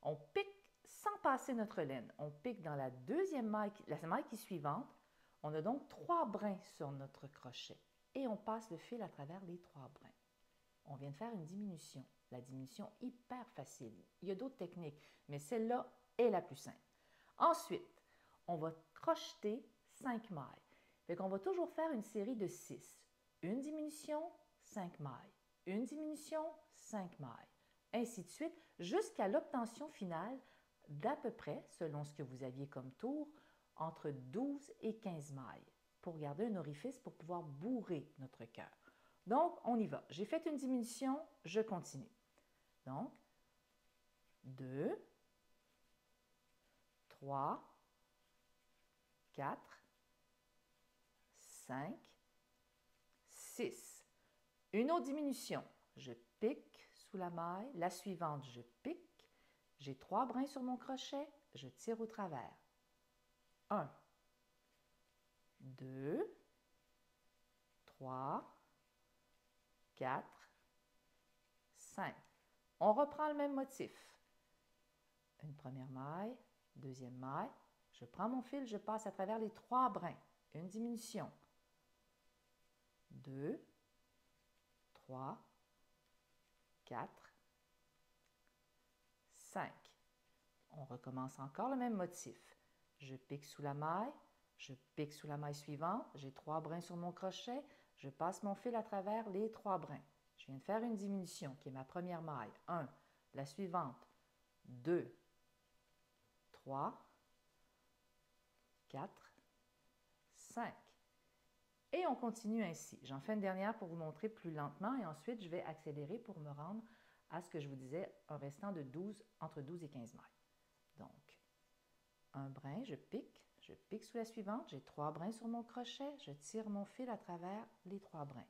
Speaker 1: On pique sans passer notre laine. On pique dans la deuxième maille, la maille qui est suivante. On a donc 3 brins sur notre crochet et on passe le fil à travers les 3 brins. On vient de faire une diminution. La diminution hyper facile. Il y a d'autres techniques, mais celle-là est la plus simple. Ensuite, on va crocheter 5 mailles. Fait qu'on va toujours faire une série de 6. Une diminution, 5 mailles. Une diminution, 5 mailles. Ainsi de suite, jusqu'à l'obtention finale d'à peu près, selon ce que vous aviez comme tour, entre 12 et 15 mailles pour garder un orifice pour pouvoir bourrer notre cœur. Donc, on y va. J'ai fait une diminution, je continue. Donc, 2, 3, 4, 5, 6. Une autre diminution. Je pique sous la maille. La suivante, je pique. J'ai 3 brins sur mon crochet. Je tire au travers. 1, 2, 3, 4, 5. On reprend le même motif. Une première maille, deuxième maille. Je prends mon fil, je passe à travers les 3 brins. Une diminution. 2, 3, 4, 5. On recommence encore le même motif. Je pique sous la maille, je pique sous la maille suivante, j'ai 3 brins sur mon crochet, je passe mon fil à travers les 3 brins. Je viens de faire une diminution qui est ma première maille. 1, la suivante, 2, 3, 4, 5. Et on continue ainsi. J'en fais une dernière pour vous montrer plus lentement et ensuite je vais accélérer pour me rendre à ce que je vous disais, un restant de 12, entre 12 et 15 mailles. Donc, un brin, je pique sous la suivante, j'ai 3 brins sur mon crochet, je tire mon fil à travers les 3 brins.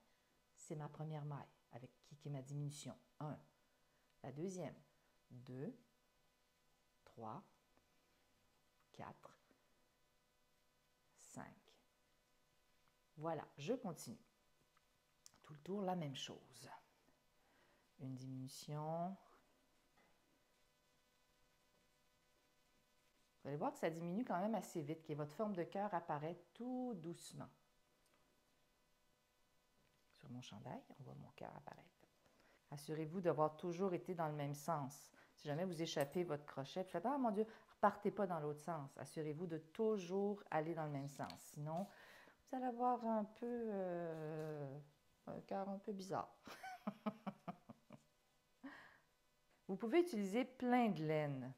Speaker 1: C'est ma première maille avec qui est ma diminution. 1. La deuxième, 2, 3, 4, 5. Voilà, je continue. Tout le tour, la même chose. Une diminution. Vous allez voir que ça diminue quand même assez vite, que votre forme de cœur apparaît tout doucement. Sur mon chandail, on voit mon cœur apparaître. Assurez-vous d'avoir toujours été dans le même sens. Si jamais vous échappez votre crochet, vous faites « Ah mon Dieu, repartez pas dans l'autre sens ». Assurez-vous de toujours aller dans le même sens. Sinon, vous allez avoir un cœur un peu bizarre. Vous pouvez utiliser plein de laines,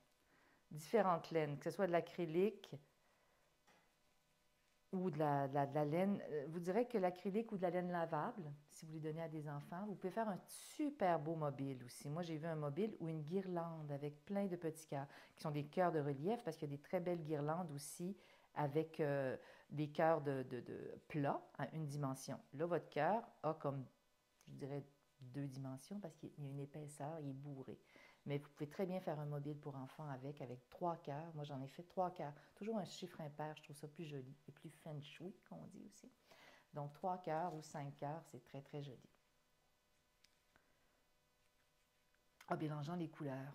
Speaker 1: différentes laines, que ce soit de l'acrylique ou de la laine. Vous direz que l'acrylique ou de la laine lavable, si vous les donnez à des enfants, vous pouvez faire un super beau mobile aussi. Moi, j'ai vu un mobile ou une guirlande avec plein de petits cœurs, qui sont des cœurs de relief, parce qu'il y a des très belles guirlandes aussi avec des cœurs de plats à une dimension. Là, votre cœur a comme, je dirais, 2 dimensions parce qu'il y a une épaisseur, il est bourré. Mais vous pouvez très bien faire un mobile pour enfants avec 3 cœurs. Moi, j'en ai fait 3 cœurs. Toujours un chiffre impair, je trouve ça plus joli et plus feng shui, qu'on dit aussi. Donc, 3 cœurs ou 5 cœurs, c'est très, très joli. En mélangeant les couleurs.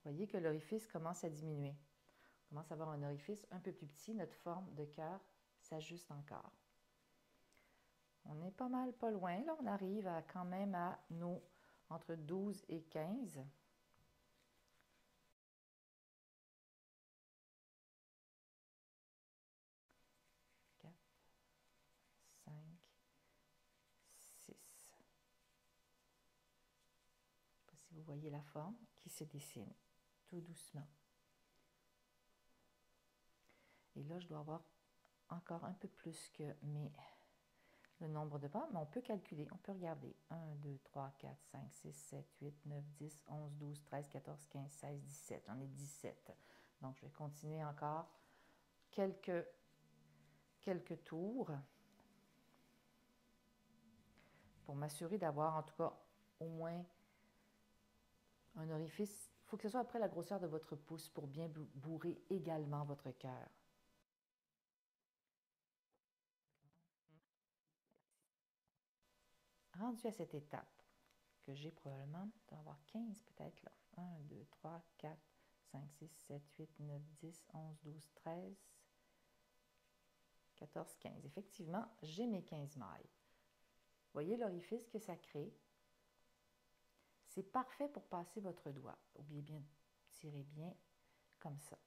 Speaker 1: Vous voyez que l'orifice commence à diminuer. On commence à avoir un orifice un peu plus petit. Notre forme de cœur s'ajuste encore. On est pas mal, pas loin. Là, on arrive quand même à nos entre 12 et 15. 4, 5, 6. Je ne sais pas si vous voyez la forme qui se dessine tout doucement. Et là, je dois avoir encore un peu plus que le nombre de pas, mais on peut calculer, on peut regarder. 1, 2, 3, 4, 5, 6, 7, 8, 9, 10, 11, 12, 13, 14, 15, 16, 17. J'en ai 17. Donc, je vais continuer encore quelques tours pour m'assurer d'avoir en tout cas au moins un orifice. Il faut que ce soit après la grosseur de votre pouce pour bien bourrer également votre cœur. rendu à cette étape, que j'ai probablement, il doit y avoir 15 peut-être là. 1, 2, 3, 4, 5, 6, 7, 8, 9, 10, 11, 12, 13, 14, 15. Effectivement, j'ai mes 15 mailles. Voyez l'orifice que ça crée? C'est parfait pour passer votre doigt. Oubliez bien, tirez bien comme ça.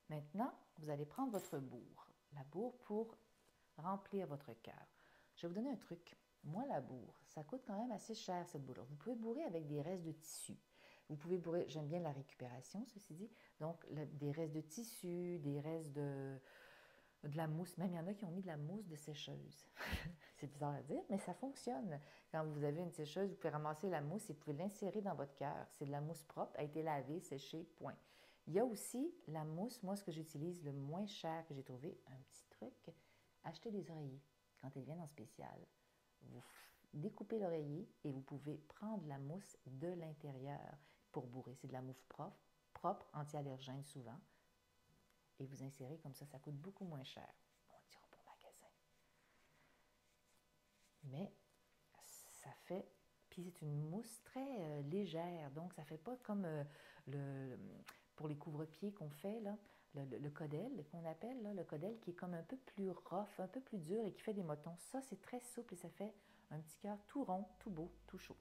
Speaker 1: Maintenant, vous allez prendre votre bourre, la bourre pour remplir votre cœur. Je vais vous donner un truc. Moi, la bourre, ça coûte quand même assez cher, cette bourre-là. Vous pouvez bourrer avec des restes de tissu. Vous pouvez bourrer, j'aime bien la récupération, ceci dit, donc des restes de tissu, des restes de la mousse. Même il y en a qui ont mis de la mousse de sécheuse. C'est bizarre à dire, mais ça fonctionne. Quand vous avez une sécheuse, vous pouvez ramasser la mousse et vous pouvez l'insérer dans votre cœur. C'est de la mousse propre, a été lavée, séchée, point. Il y a aussi la mousse, moi ce que j'utilise le moins cher que j'ai trouvé, un petit truc, acheter des oreillers quand ils viennent en spécial. Vous découpez l'oreiller et vous pouvez prendre la mousse de l'intérieur pour bourrer. C'est de la mousse propre, anti-allergène souvent. Et vous insérez comme ça coûte beaucoup moins cher. Bon, on dira pour magasin. Mais ça fait, puis c'est une mousse très légère, donc ça fait pas comme pour les couvre-pieds qu'on fait, là, le codel qu'on appelle, là, le codel qui est comme un peu plus rough, un peu plus dur et qui fait des motons. Ça, c'est très souple et ça fait un petit cœur tout rond, tout beau, tout chaud.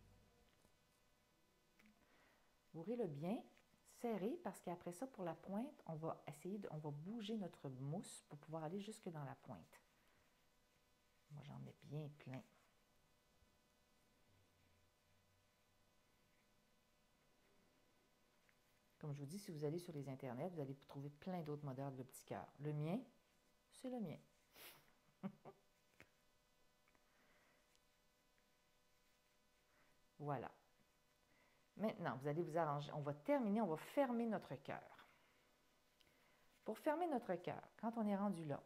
Speaker 1: Bourrez-le bien, serré, parce qu'après ça, pour la pointe, on va on va bouger notre mousse pour pouvoir aller jusque dans la pointe. Moi, j'en mets bien plein. Comme je vous dis, si vous allez sur les internets, vous allez trouver plein d'autres modèles de petits cœurs. Le mien, c'est le mien. Voilà. Maintenant, vous allez vous arranger. On va terminer, on va fermer notre cœur. Pour fermer notre cœur, quand on est rendu là,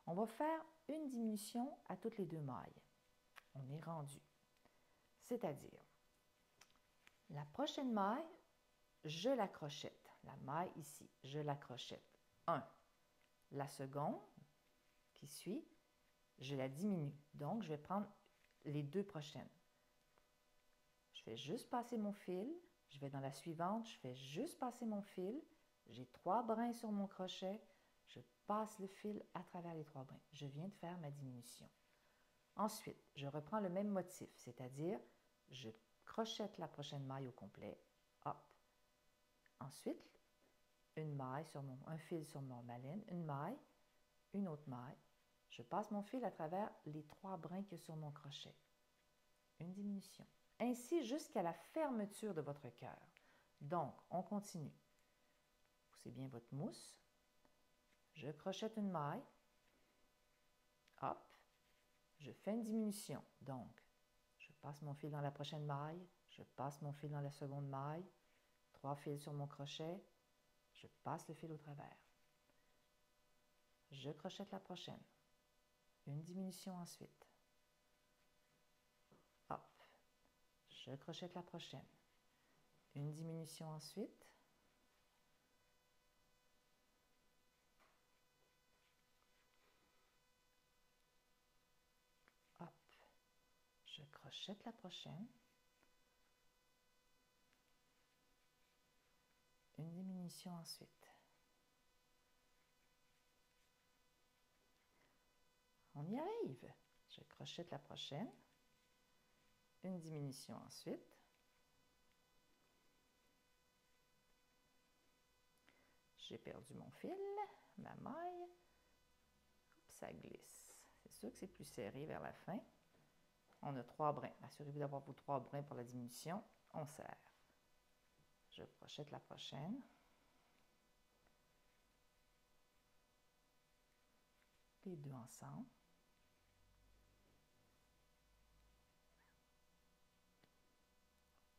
Speaker 1: on va faire une diminution à toutes les deux mailles. On est rendu. C'est-à-dire, la prochaine maille, je la crochette. La maille ici, je la crochette. 1. La seconde, qui suit, je la diminue. Donc, je vais prendre les deux prochaines. Je fais juste passer mon fil. Je vais dans la suivante, je fais juste passer mon fil. J'ai 3 brins sur mon crochet. Je passe le fil à travers les 3 brins. Je viens de faire ma diminution. Ensuite, je reprends le même motif, c'est-à-dire, je crochette la prochaine maille au complet. Hop. Ensuite, un fil sur ma laine, une maille, une autre maille. Je passe mon fil à travers les 3 brins qu'il y a sur mon crochet. Une diminution. Ainsi jusqu'à la fermeture de votre cœur. Donc, on continue. Poussez bien votre mousse. Je crochette une maille. Hop. Je fais une diminution. Donc, je passe mon fil dans la prochaine maille. Je passe mon fil dans la seconde maille. 3 fils sur mon crochet. Je passe le fil au travers. Je crochette la prochaine. Une diminution ensuite. Hop. Je crochette la prochaine. Une diminution ensuite. Hop. Je crochette la prochaine. Une diminution ensuite. On y arrive. Je crochette la prochaine. Une diminution ensuite. J'ai perdu mon fil, ma maille. Ça glisse. C'est sûr que c'est plus serré vers la fin. On a 3 brins. Assurez-vous d'avoir vos 3 brins pour la diminution. On serre. Je crochette la prochaine. Les deux ensemble.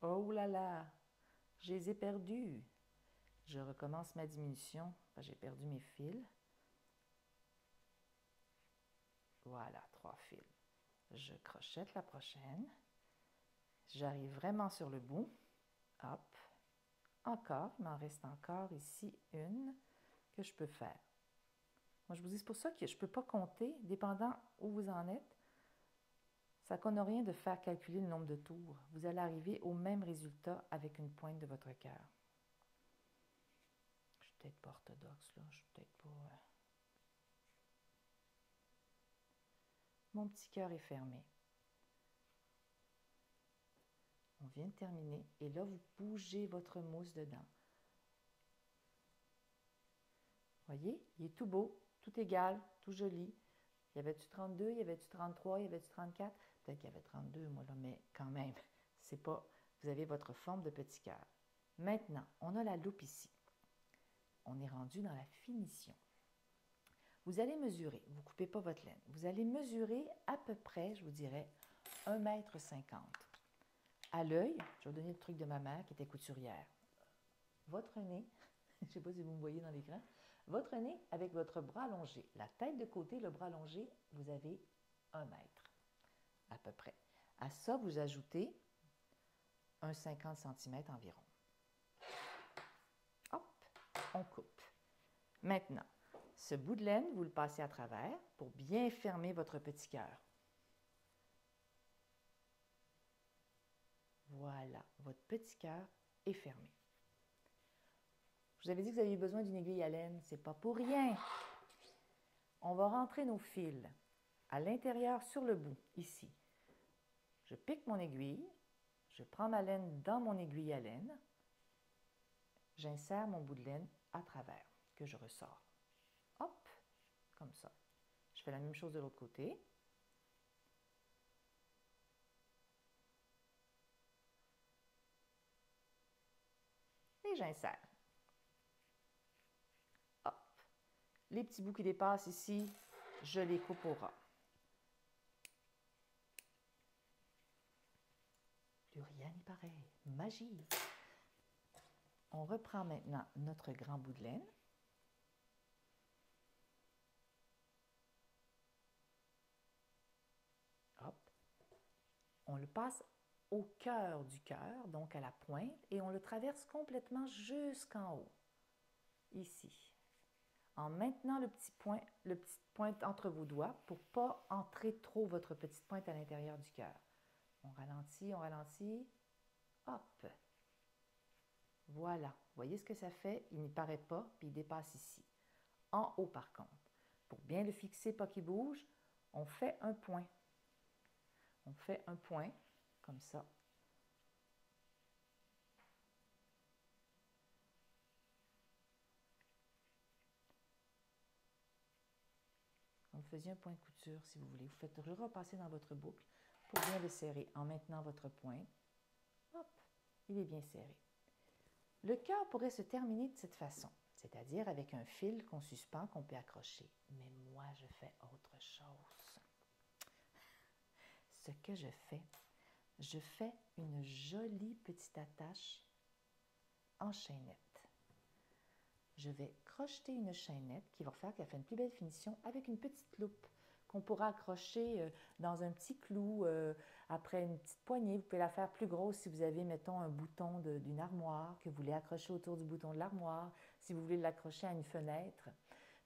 Speaker 1: Oh là là, je les ai perdus. Je recommence ma diminution. J'ai perdu mes fils. Voilà, 3 fils. Je crochette la prochaine. J'arrive vraiment sur le bout. Hop. Encore, il m'en reste encore ici une que je peux faire. Moi, je vous dis, c'est pour ça que je ne peux pas compter, dépendant où vous en êtes. Ça ne rien de faire calculer le nombre de tours. Vous allez arriver au même résultat avec une pointe de votre cœur. Je suis peut-être pas orthodoxe, là. Je suis peut-être pas... Mon petit cœur est fermé. On vient de terminer. Et là, vous bougez votre mousse dedans. Voyez, il est tout beau, tout égal, tout joli. Y avait-tu 32, y avait-tu 33, y avait-tu 34? Peut-être qu'il y avait 32, moi, là, mais quand même, c'est pas... Vous avez votre forme de petit cœur. Maintenant, on a la loupe ici. On est rendu dans la finition. Vous allez mesurer, vous ne coupez pas votre laine, vous allez mesurer à peu près, je vous dirais, 1,50 m. À l'œil, je vais vous donner le truc de ma mère qui était couturière. Votre nez, je ne sais pas si vous me voyez dans l'écran, votre nez avec votre bras allongé, la tête de côté, le bras allongé, vous avez 1 mètre à peu près. À ça, vous ajoutez un 50 cm environ. Hop, on coupe. Maintenant, ce bout de laine, vous le passez à travers pour bien fermer votre petit cœur. Voilà, votre petit cœur est fermé. Je vous avais dit que vous aviez besoin d'une aiguille à laine, c'est pas pour rien. On va rentrer nos fils à l'intérieur sur le bout, ici. Je pique mon aiguille, je prends ma laine dans mon aiguille à laine, j'insère mon bout de laine à travers, que je ressors. Hop, comme ça. Je fais la même chose de l'autre côté. Et j'insère. Hop. Les petits bouts qui dépassent ici, je les coupe au ras. Plus rien n'est pareil. Magie. On reprend maintenant notre grand bout de laine. Hop. On le passe au cœur du cœur, donc à la pointe, et on le traverse complètement jusqu'en haut, ici. En maintenant le petit pointe entre vos doigts pour ne pas entrer trop votre petite pointe à l'intérieur du cœur. On ralentit, hop. Voilà, voyez ce que ça fait? Il n'y paraît pas, puis il dépasse ici. En haut par contre, pour bien le fixer, pas qu'il bouge, on fait un point. On fait un point, comme ça. Vous faisiez un point de couture si vous voulez. Vous faites repasser dans votre boucle pour bien le serrer en maintenant votre pointe. Hop, il est bien serré. Le cœur pourrait se terminer de cette façon, c'est-à-dire avec un fil qu'on suspend, qu'on peut accrocher. Mais moi, je fais autre chose. Ce que je fais une jolie petite attache en chaînette. Je vais crocheter une chaînette qui va faire qu'elle fait une plus belle finition avec une petite loupe qu'on pourra accrocher dans un petit clou après une petite poignée. Vous pouvez la faire plus grosse si vous avez, mettons, un bouton d'une armoire que vous voulez accrocher autour du bouton de l'armoire, si vous voulez l'accrocher à une fenêtre,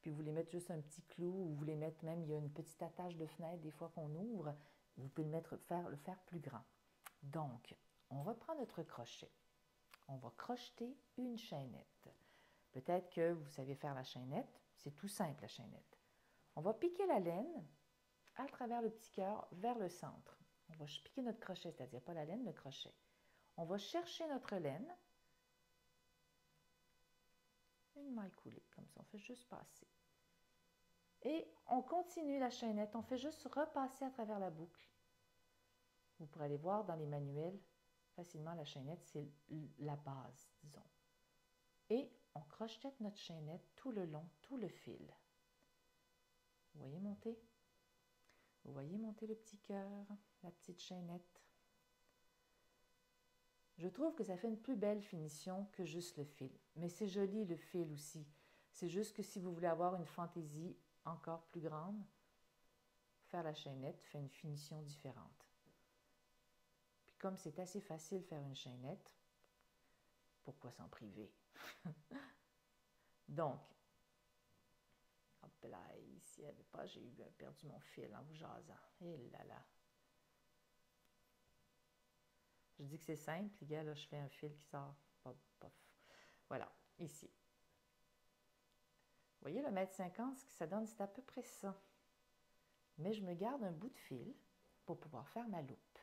Speaker 1: puis vous voulez mettre juste un petit clou, ou vous voulez mettre même, il y a une petite attache de fenêtre des fois qu'on ouvre, vous pouvez le faire plus grand. Donc, on reprend notre crochet. On va crocheter une chaînette. Peut-être que vous savez faire la chaînette, c'est tout simple la chaînette. On va piquer la laine à travers le petit cœur vers le centre. On va piquer notre crochet, c'est-à-dire pas la laine, le crochet. On va chercher notre laine, une maille coulée, comme ça, on fait juste passer. Et on continue la chaînette, on fait juste repasser à travers la boucle. Vous pourrez aller voir dans les manuels facilement la chaînette, c'est la base, disons. Et on crochette notre chaînette tout le long, tout le fil. Vous voyez monter? Vous voyez monter le petit cœur, la petite chaînette. Je trouve que ça fait une plus belle finition que juste le fil. Mais c'est joli le fil aussi. C'est juste que si vous voulez avoir une fantaisie encore plus grande, faire la chaînette fait une finition différente. Puis comme c'est assez facile de faire une chaînette, pourquoi s'en priver? Donc, hop là, ici, j'ai perdu mon fil en vous jasant. Et là là. Je dis que c'est simple, les gars, là, je fais un fil qui sort. Pop, pop. Voilà, ici. Vous voyez, le 1,50 m, ce que ça donne, c'est à peu près ça. Mais je me garde un bout de fil pour pouvoir faire ma loupe.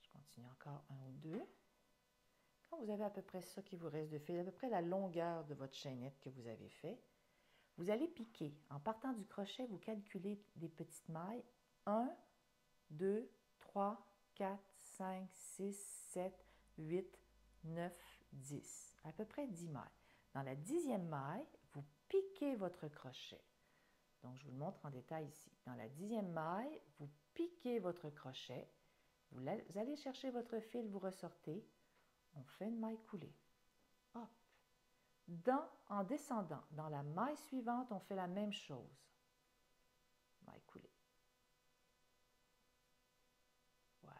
Speaker 1: Je continue encore un ou deux. Quand vous avez à peu près ça qui vous reste de fil, à peu près la longueur de votre chaînette que vous avez fait, vous allez piquer. En partant du crochet, vous calculez des petites mailles. 1, 2, 3, 4, 5, 6, 7, 8, 9, 10. À peu près 10 mailles. Dans la 10e maille, vous piquez votre crochet. Donc, je vous le montre en détail ici. Dans la 10e maille, vous piquez votre crochet. Vous allez chercher votre fil, vous ressortez. On fait une maille coulée. Hop. En descendant, dans la maille suivante, on fait la même chose. Maille coulée. Voilà.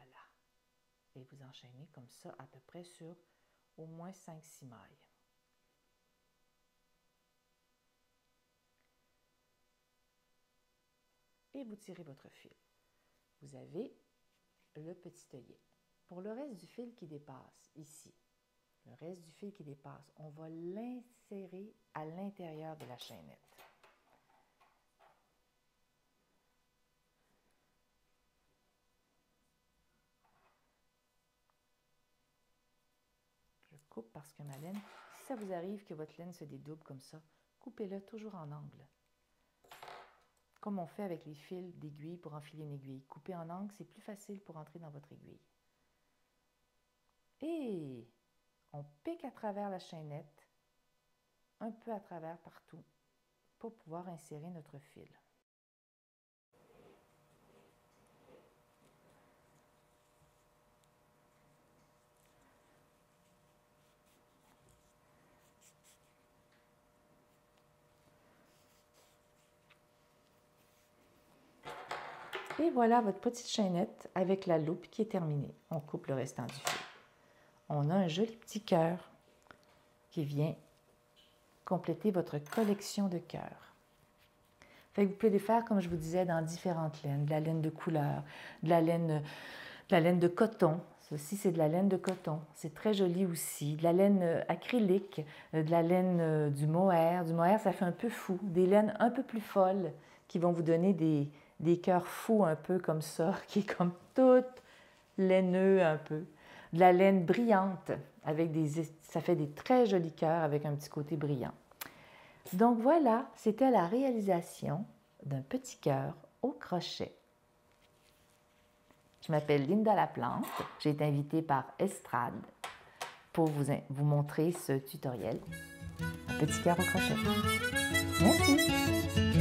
Speaker 1: Et vous enchaînez comme ça à peu près sur au moins 5-6 mailles. Et vous tirez votre fil. Vous avez le petit œillet. Pour le reste du fil qui dépasse, ici, le reste du fil qui dépasse, on va l'insérer à l'intérieur de la chaînette. Je coupe parce que ma laine, si ça vous arrive que votre laine se dédouble comme ça, coupez-le toujours en angle. Comme on fait avec les fils d'aiguille pour enfiler une aiguille. Couper en angle, c'est plus facile pour entrer dans votre aiguille. Et on pique à travers la chaînette, un peu à travers partout, pour pouvoir insérer notre fil. Et voilà votre petite chaînette avec la loupe qui est terminée. On coupe le restant du fil. On a un joli petit cœur qui vient compléter votre collection de cœurs. Fait que vous pouvez les faire, comme je vous disais, dans différentes laines. De la laine de couleur, de la laine de coton. Ceci, c'est de la laine de coton. C'est très joli aussi. De la laine acrylique, de la laine du mohair. Du mohair, ça fait un peu fou. Des laines un peu plus folles qui vont vous donner des cœurs fous un peu comme ça, qui est comme tout laineux un peu. De la laine brillante, avec ça fait des très jolis cœurs avec un petit côté brillant. Donc voilà, c'était la réalisation d'un petit cœur au crochet. Je m'appelle Linda Laplante. J'ai été invitée par Estrade pour vous montrer ce tutoriel. Un petit cœur au crochet. Merci!